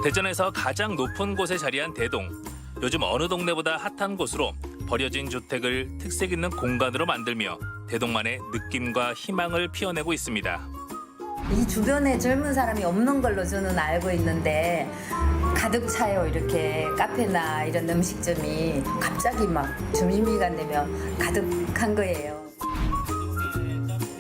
대전에서 가장 높은 곳에 자리한 대동. 요즘 어느 동네보다 핫한 곳으로 버려진 주택을 특색 있는 공간으로 만들며 대동만의 느낌과 희망을 피워내고 있습니다. 이 주변에 젊은 사람이 없는 걸로 저는 알고 있는데 가득 차요. 이렇게 카페나 이런 음식점이 갑자기 막 점심시간 되면 가득한 거예요.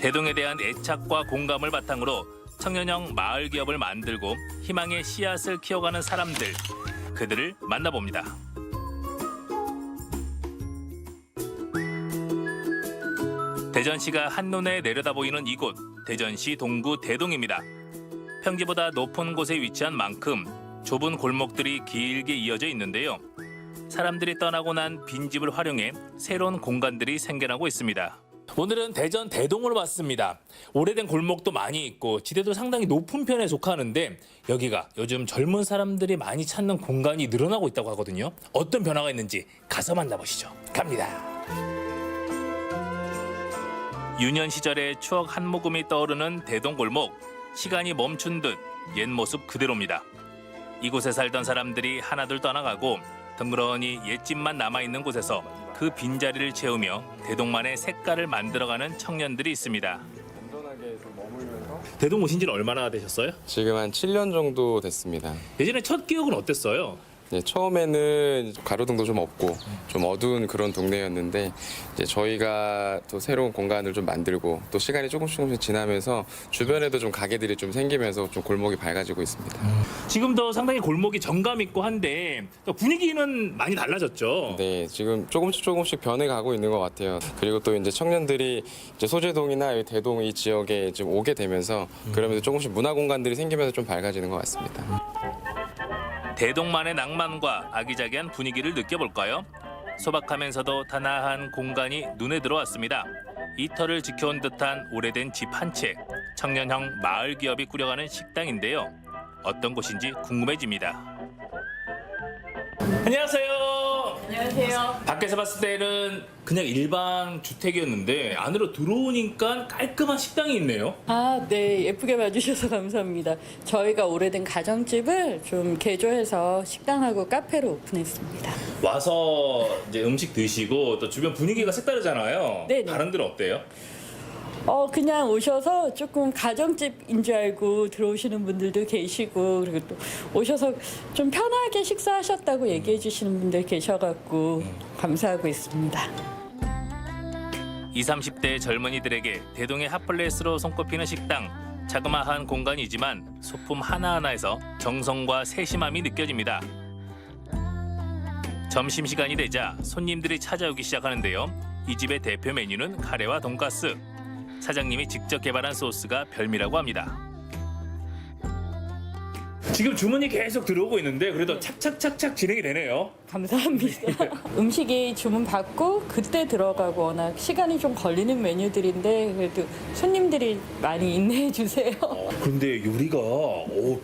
대동에 대한 애착과 공감을 바탕으로 청년형 마을 기업을 만들고 희망의 씨앗을 키워가는 사람들, 그들을 만나봅니다. 대전시가 한눈에 내려다 보이는 이곳, 대전시 동구 대동입니다. 평지보다 높은 곳에 위치한 만큼 좁은 골목들이 길게 이어져 있는데요. 사람들이 떠나고 난 빈집을 활용해 새로운 공간들이 생겨나고 있습니다. 오늘은 대전 대동으로 왔습니다. 오래된 골목도 많이 있고 지대도 상당히 높은 편에 속하는데 여기가 요즘 젊은 사람들이 많이 찾는 공간이 늘어나고 있다고 하거든요. 어떤 변화가 있는지 가서 만나보시죠. 갑니다. 유년 시절의 추억 한 모금이 떠오르는 대동골목. 시간이 멈춘 듯 옛 모습 그대로입니다. 이곳에 살던 사람들이 하나둘 떠나가고 덩그러니 옛집만 남아있는 곳에서 그 빈자리를 채우며 대동만의 색깔을 만들어가는 청년들이 있습니다. 대동 오신 지는 얼마나 되셨어요? 지금 한 7년 정도 됐습니다. 예전에 첫 기억은 어땠어요? 네, 처음에는 가로등도 좀 없고 좀 어두운 그런 동네였는데 이제 저희가 또 새로운 공간을 좀 만들고 또 시간이 조금씩 지나면서 주변에도 좀 가게들이 좀 생기면서 좀 골목이 밝아지고 있습니다. 지금도 상당히 골목이 정감 있고 한데 분위기는 많이 달라졌죠? 네, 지금 조금씩 변해가고 있는 것 같아요. 그리고 또 이제 청년들이 이제 소재동이나 이 대동 이 지역에 좀 오게 되면서 그러면서 조금씩 문화 공간들이 생기면서 좀 밝아지는 것 같습니다. 대동만의 낭만과 아기자기한 분위기를 느껴볼까요? 소박하면서도 단아한 공간이 눈에 들어왔습니다. 이 터를 지켜온 듯한 오래된 집 한 채, 청년형 마을 기업이 꾸려가는 식당인데요. 어떤 곳인지 궁금해집니다. 안녕하세요. 안녕하세요. 밖에서 봤을 때는 그냥 일반 주택이었는데 안으로 들어오니까 깔끔한 식당이 있네요. 아, 네. 예쁘게 봐주셔서 감사합니다. 저희가 오래된 가정집을 좀 개조해서 식당하고 카페로 오픈했습니다. 와서 이제 음식 드시고 또 주변 분위기가 색다르잖아요. 네네. 다른 데는 어때요? 그냥 오셔서 조금 가정집인 줄 알고 들어오시는 분들도 계시고, 그리고 또 오셔서 좀 편하게 식사하셨다고 얘기해 주시는 분들 계셔갖고 감사하고 있습니다. 20, 30대 젊은이들에게 대동의 핫플레이스로 손꼽히는 식당. 자그마한 공간이지만 소품 하나하나에서 정성과 세심함이 느껴집니다. 점심시간이 되자 손님들이 찾아오기 시작하는데요. 이 집의 대표 메뉴는 카레와 돈가스. 사장님이 직접 개발한 소스가 별미라고 합니다. 지금 주문이 계속 들어오고 있는데 그래도 착착착착 진행이 되네요. 감사합니다. 음식이 주문 받고 그때 들어가고 워낙 시간이 좀 걸리는 메뉴들인데 그래도 손님들이 많이 인내해 주세요. 근데 요리가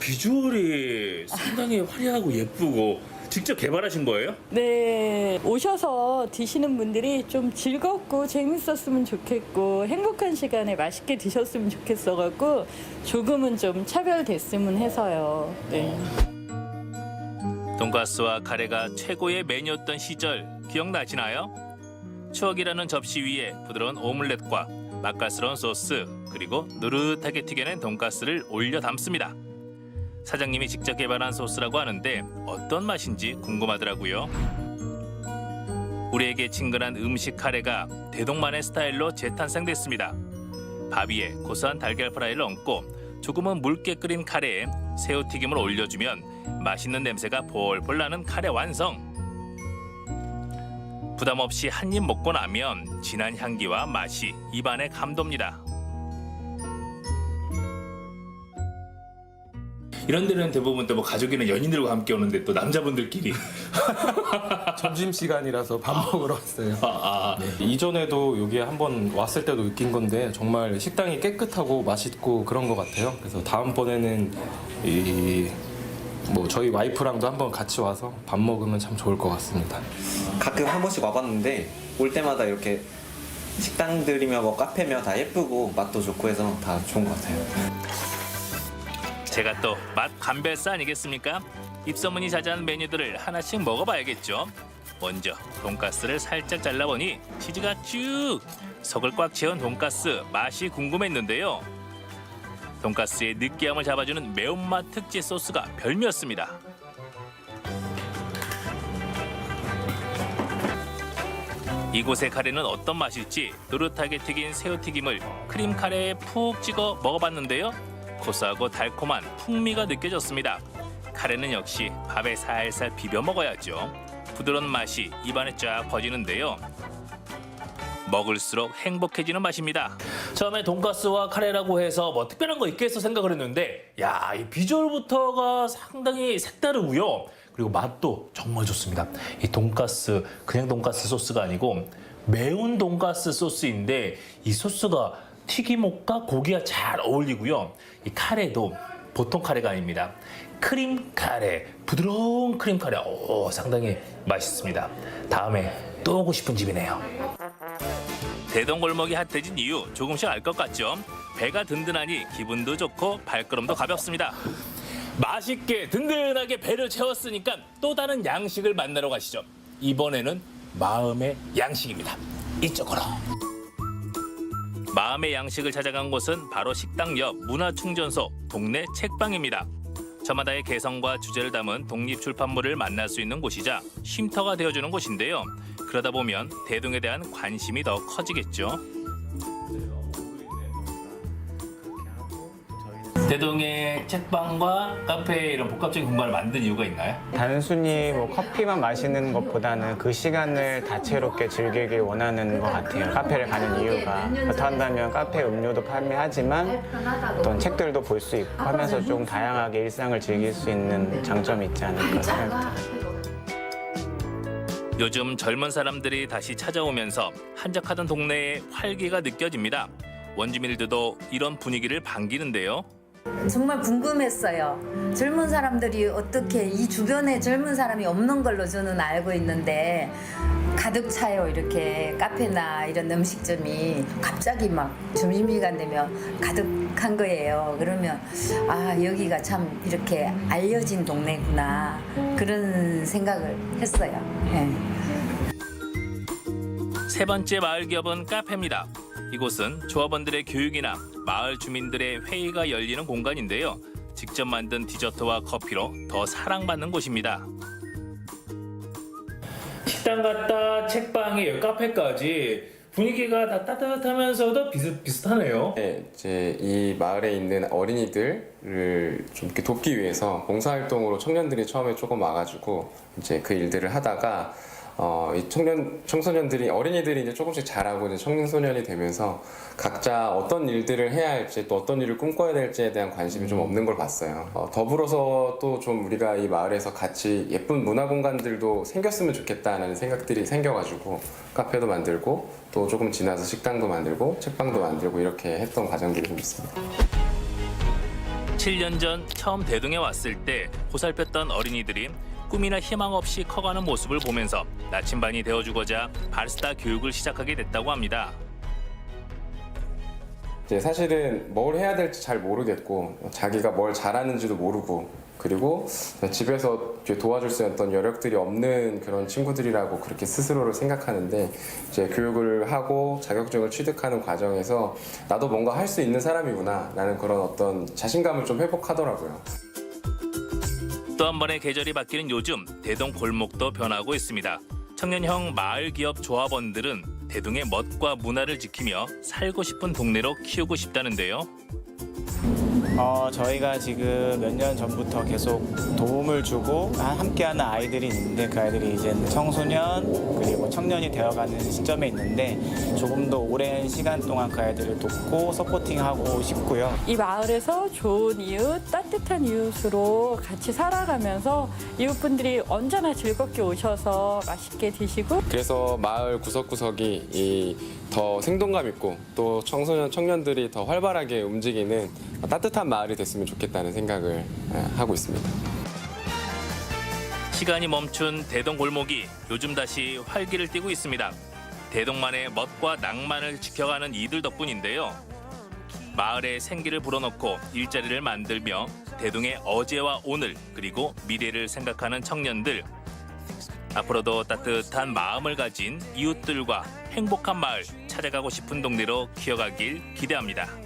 비주얼이 상당히 화려하고 예쁘고 직접 개발하신 거예요? 네, 오셔서 드시는 분들이 좀 즐겁고 재밌었으면 좋겠고 행복한 시간에 맛있게 드셨으면 좋겠어갖고 조금은 좀 차별됐으면 해서요. 네. 돈가스와 카레가 최고의 메뉴였던 시절 기억나시나요? 추억이라는 접시 위에 부드러운 오믈렛과 맛깔스러운 소스 그리고 노릇하게 튀겨낸 돈가스를 올려 담습니다. 사장님이 직접 개발한 소스라고 하는데 어떤 맛인지 궁금하더라고요. 우리에게 친근한 음식 카레가 대동만의 스타일로 재탄생됐습니다. 밥 위에 고소한 달걀 프라이를 얹고 조금은 묽게 끓인 카레에 새우튀김을 올려주면 맛있는 냄새가 볼볼 나는 카레 완성! 부담 없이 한 입 먹고 나면 진한 향기와 맛이 입안에 감돕니다. 이런 데는 대부분 또 뭐 가족이나 연인들과 함께 오는데 또 남자분들끼리 점심시간이라서 밥 먹으러 왔어요. 네. 이전에도 여기에 한번 왔을 때도 느낀 건데 정말 식당이 깨끗하고 맛있고 그런 것 같아요. 그래서 다음번에는 저희 와이프랑도 한번 같이 와서 밥 먹으면 참 좋을 것 같습니다. 가끔 한 번씩 와봤는데 올 때마다 이렇게 식당들이며 뭐 카페며 다 예쁘고 맛도 좋고 해서 다 좋은 것 같아요. 제가 또 맛 감별사 아니겠습니까? 입소문이 자자한 메뉴들을 하나씩 먹어봐야겠죠. 먼저 돈가스를 살짝 잘라보니 치즈가 쭉 속을 꽉 채운 돈가스 맛이 궁금했는데요. 돈가스의 느끼함을 잡아주는 매운맛 특제 소스가 별미였습니다. 이곳의 카레는 어떤 맛일지 노릇하게 튀긴 새우튀김을 크림 카레에 푹 찍어 먹어봤는데요. 고소하고 달콤한 풍미가 느껴졌습니다. 카레는 역시 밥에 살살 비벼 먹어야죠. 부드러운 맛이 입안에 쫙 퍼지는데요. 먹을수록 행복해지는 맛입니다. 처음에 돈가스와 카레라고 해서 뭐 특별한 거 있겠어 생각을 했는데 야, 이 비주얼부터가 상당히 색다르고요. 그리고 맛도 정말 좋습니다. 이 돈가스 그냥 돈가스 소스가 아니고 매운 돈가스 소스인데 이 소스가 튀김옷과 고기가 잘 어울리고요. 이 카레도 보통 카레가 아닙니다. 크림 카레, 부드러운 크림 카레. 오, 상당히 맛있습니다. 다음에 또 오고 싶은 집이네요. 대동골목이 핫해진 이유 조금씩 알 것 같죠? 배가 든든하니 기분도 좋고 발걸음도 가볍습니다. 맛있게 든든하게 배를 채웠으니까 또 다른 양식을 만나러 가시죠. 이번에는 마음의 양식입니다. 이쪽으로. 마음의 양식을 찾아간 곳은 바로 식당 옆 문화충전소 동네 책방입니다. 저마다의 개성과 주제를 담은 독립출판물을 만날 수 있는 곳이자 쉼터가 되어주는 곳인데요. 그러다 보면 대동에 대한 관심이 더 커지겠죠. 대동의 책방과 카페 이런 복합적인 공간을 만든 이유가 있나요? 단순히 뭐 커피만 마시는 것보다는 그 시간을 다채롭게 즐기길 원하는 것 같아요. 카페를 가는 이유가 그렇다면 카페 음료도 판매하지만 어떤 책들도 볼 수 있고 하면서 좀 다양하게 일상을 즐길 수 있는 장점이 있지 않을까 생각합니다. 요즘 젊은 사람들이 다시 찾아오면서 한적하던 동네에 활기가 느껴집니다. 원주민들도 이런 분위기를 반기는데요. 정말 궁금했어요. 젊은 사람들이 어떻게 이 주변에 젊은 사람이 없는 걸로 저는 알고 있는데 가득 차요. 이렇게 카페나 이런 음식점이 갑자기 막 점심시간 되면 가득한 거예요. 그러면 아, 여기가 참 이렇게 알려진 동네구나 그런 생각을 했어요. 네. 세 번째 마을 기업은 카페입니다. 이곳은 조합원들의 교육이나 마을 주민들의 회의가 열리는 공간인데요. 직접 만든 디저트와 커피로 더 사랑받는 곳입니다. 식당 갔다 책방에 카페까지 분위기가 다 따뜻하면서도 비슷하네요. 네, 이제 이 마을에 있는 어린이들을 좀 이렇게 돕기 위해서 봉사활동으로 청년들이 처음에 조금 와가지고 이제 그 일들을 하다가 이 청소년들이 어린이들이 이제 조금씩 자라고 이제 청소년이 되면서 각자 어떤 일들을 해야 할지 또 어떤 일을 꿈꿔야 될지에 대한 관심이 좀 없는 걸 봤어요. 더불어서 또 좀 우리가 이 마을에서 같이 예쁜 문화 공간들도 생겼으면 좋겠다는 생각들이 생겨가지고 카페도 만들고 또 조금 지나서 식당도 만들고 책방도 만들고 이렇게 했던 과정들이 좀 있습니다. 7년 전 처음 대동에 왔을 때 보살폈던 어린이들이 꿈이나 희망 없이 커가는 모습을 보면서 나침반이 되어주고자 바리스타 교육을 시작하게 됐다고 합니다. 이제 사실은 뭘 해야 될지 잘 모르겠고 자기가 뭘 잘하는지도 모르고 그리고 집에서 도와줄 수 있는 어떤 여력들이 없는 그런 친구들이라고 그렇게 스스로를 생각하는데 이제 교육을 하고 자격증을 취득하는 과정에서 나도 뭔가 할 수 있는 사람이구나 라는 그런 어떤 자신감을 좀 회복하더라고요. 또 한 번의 계절이 바뀌는 요즘 대동 골목도 변하고 있습니다. 청년형 마을 기업 조합원들은 대동의 멋과 문화를 지키며 살고 싶은 동네로 키우고 싶다는데요. 저희가 지금 몇 년 전부터 계속 도움을 주고 함께하는 아이들이 있는데 그 아이들이 이제 청소년 그리고 청년이 되어가는 시점에 있는데 조금 더 오랜 시간 동안 그 아이들을 돕고 서포팅하고 싶고요. 이 마을에서 좋은 이웃, 따뜻한 이웃으로 같이 살아가면서 이웃분들이 언제나 즐겁게 오셔서 맛있게 드시고 그래서 마을 구석구석이 더 생동감 있고 또 청년들이 더 활발하게 움직이는 따뜻한 마을이 됐으면 좋겠다는 생각을 하고 있습니다. 시간이 멈춘 대동 골목이 요즘 다시 활기를 띠고 있습니다. 대동만의 멋과 낭만을 지켜가는 이들 덕분인데요. 마을에 생기를 불어넣고 일자리를 만들며 대동의 어제와 오늘 그리고 미래를 생각하는 청년들. 앞으로도 따뜻한 마음을 가진 이웃들과 행복한 마을 찾아가고 싶은 동네로 키워가길 기대합니다.